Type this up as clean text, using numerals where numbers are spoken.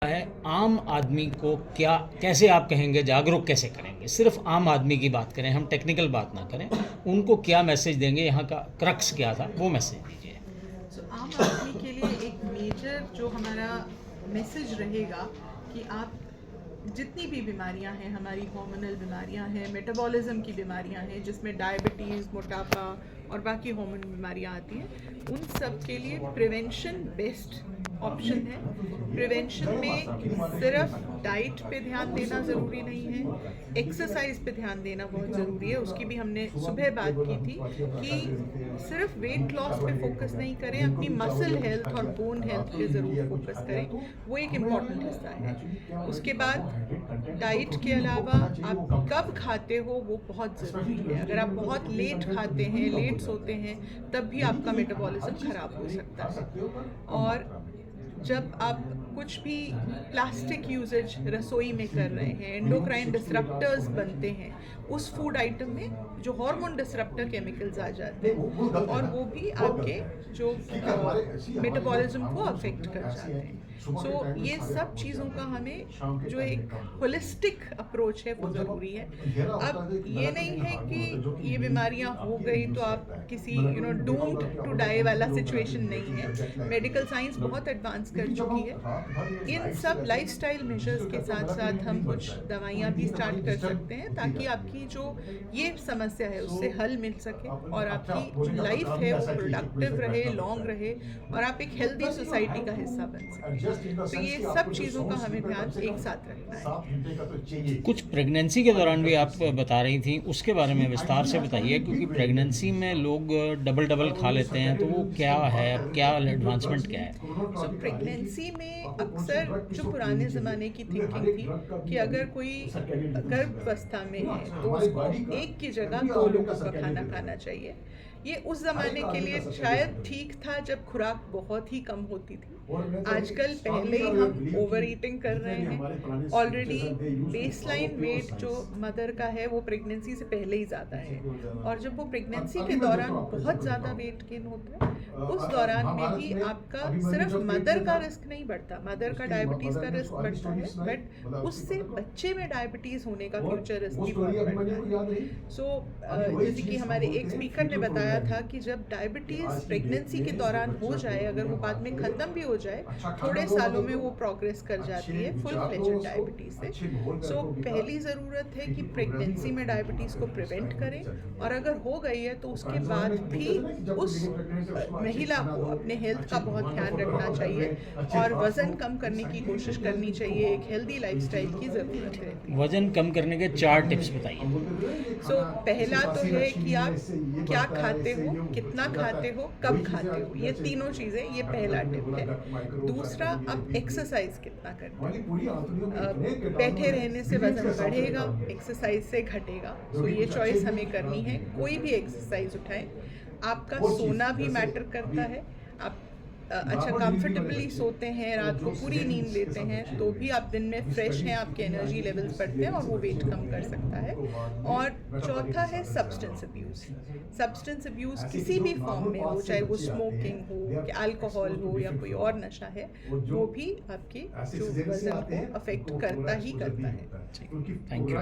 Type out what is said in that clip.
है आम आदमी को क्या कैसे आप कहेंगे जागरूक कैसे करेंगे? सिर्फ आम आदमी की बात करें, हम टेक्निकल बात ना करें। उनको क्या मैसेज देंगे? यहाँ का क्रक्स क्या था वो मैसेज दीजिए। आम आदमी के लिए एक मेजर जो हमारा मैसेज रहेगा कि आप जितनी भी बीमारियां हैं, हमारी हार्मोनल बीमारियां हैं, मेटाबॉलिज्म की बीमारियां हैं जिसमें डायबिटीज़, मोटापा और बाकी हार्मोन बीमारियां आती हैं, उन सब के लिए प्रिवेंशन बेस्ट ऑप्शन है। प्रिवेंशन में सिर्फ डाइट पे ध्यान देना ज़रूरी नहीं है, एक्सरसाइज पे ध्यान देना बहुत ज़रूरी है। उसकी भी हमने सुबह बात की थी कि सिर्फ वेट लॉस पे फोकस नहीं करें, अपनी मसल हेल्थ और बोन हेल्थ पे ज़रूर फोकस करें, वो एक इम्पॉर्टेंट हिस्सा है। उसके बाद डाइट के अलावा आप कब खाते हो वो बहुत ज़रूरी है। अगर आप बहुत लेट खाते हैं, लेट सोते हैं, तब भी आपका मेटाबॉलिज्म ख़राब हो सकता है। और जब आप कुछ भी प्लास्टिक यूजेज रसोई में कर रहे हैं, एंडोक्राइन डिसरप्टर्स बनते हैं उस फूड आइटम में, जो हार्मोन डिसरप्टर केमिकल्स आ जाते हैं और वो भी आपके जो मेटाबॉलिज्म को अफेक्ट कर जाते हैं। ये सब चीज़ों का हमें जो एक होलिस्टिक अप्रोच है वो ज़रूरी है। अब ये नहीं है कि ये बीमारियां हो गई तो आप किसी डूम्ड टू डाई वाला सिचुएशन नहीं है। मेडिकल साइंस बहुत एडवांस कर चुकी है। इन सब लाइफस्टाइल मेजर्स के साथ साथ हम कुछ दवाइयाँ भी स्टार्ट कर सकते हैं ताकि आपकी जो ये समस्या है उससे हल मिल सके और आपकी जो लाइफ है वो प्रोडक्टिव रहे, लॉन्ग रहे और आप एक हेल्दी सोसाइटी का हिस्सा बन सकें। तो ये सब चीज़ों का हमें ध्यान एक साथ रखना है। कुछ प्रेगनेंसी के दौरान भी आप बता रही थी, उसके बारे में विस्तार से बताइए, क्योंकि प्रेगनेंसी में लोग डबल डबल खा लेते हैं, तो वो क्या है, क्या एडवांसमेंट क्या है? प्रेगनेंसी में अक्सर जो पुराने ज़माने की थिंकिंग थी कि अगर कोई गर्भावस्था में है तो उसको एक की जगह दो लोगों का खाना खाना चाहिए। ये उस ज़माने के लिए शायद ठीक था जब खुराक बहुत ही कम होती थी। आजकल पहले ही हम ओवर ईटिंग कर रहे हैं। ऑलरेडी बेसलाइन वेट जो मदर का है वो प्रेगनेंसी से पहले ही ज़्यादा है और जब वो प्रेगनेंसी के दौरान बहुत ज़्यादा वेट गेन होता है, उस दौरान में भी आपका सिर्फ मदर का रिस्क नहीं बढ़ता, मदर का डायबिटीज़ का रिस्क बढ़ता है, बट उससे बच्चे में डायबिटीज़ होने का फ्यूचर रिस्क भी बहुत बढ़ता है। जैसे कि हमारे एक स्पीकर ने बताया था कि जब डायबिटीज़ प्रेगनेंसी के दौरान हो जाए, अगर वो बाद में ख़त्म भी हो जाए, थोड़े सालों में वो प्रोग्रेस कर जाती है फुल फ्लेजेड डायबिटीज़ से। पहली ज़रूरत है कि प्रेगनेंसी में डायबिटीज़ को प्रिवेंट करें और अगर हो गई है तो उसके बाद भी उस महिला को अपने हेल्थ का बहुत ध्यान रखना चाहिए और वज़न कम करने की कोशिश करनी चाहिए। एक हेल्दी लाइफस्टाइल की ज़रूरत रहती है। वजन कम करने के 4 टिप्स बताइए। पहला तो है कि आप क्या खाते हो, कितना खाते हो, कब खाते हो, ये तीनों चीज़ें, ये पहला टिप है। दूसरा, आप एक्सरसाइज कितना करते हो। बैठे रहने से वजन बढ़ेगा, एक्सरसाइज से घटेगा। ये चॉइस हमें करनी है। कोई भी एक्सरसाइज उठाएं। आपका सोना भी मैटर करता है। आप अच्छा कंफर्टेबली सोते हैं, रात को पूरी नींद लेते हैं, तो भी आप दिन में फ्रेश हैं, आपके एनर्जी लेवल्स बढ़ते हैं और वो वेट कम कर सकता है। और चौथा है सब्सटेंस अब्यूज़। सब्सटेंस अब्यूज़ किसी भी फॉर्म में हो, चाहे वो स्मोकिंग हो, कि अल्कोहल हो या कोई और नशा है, वो भी आपके जो वज़न को अफेक्ट करता ही करता है। ठीक, थैंक यू।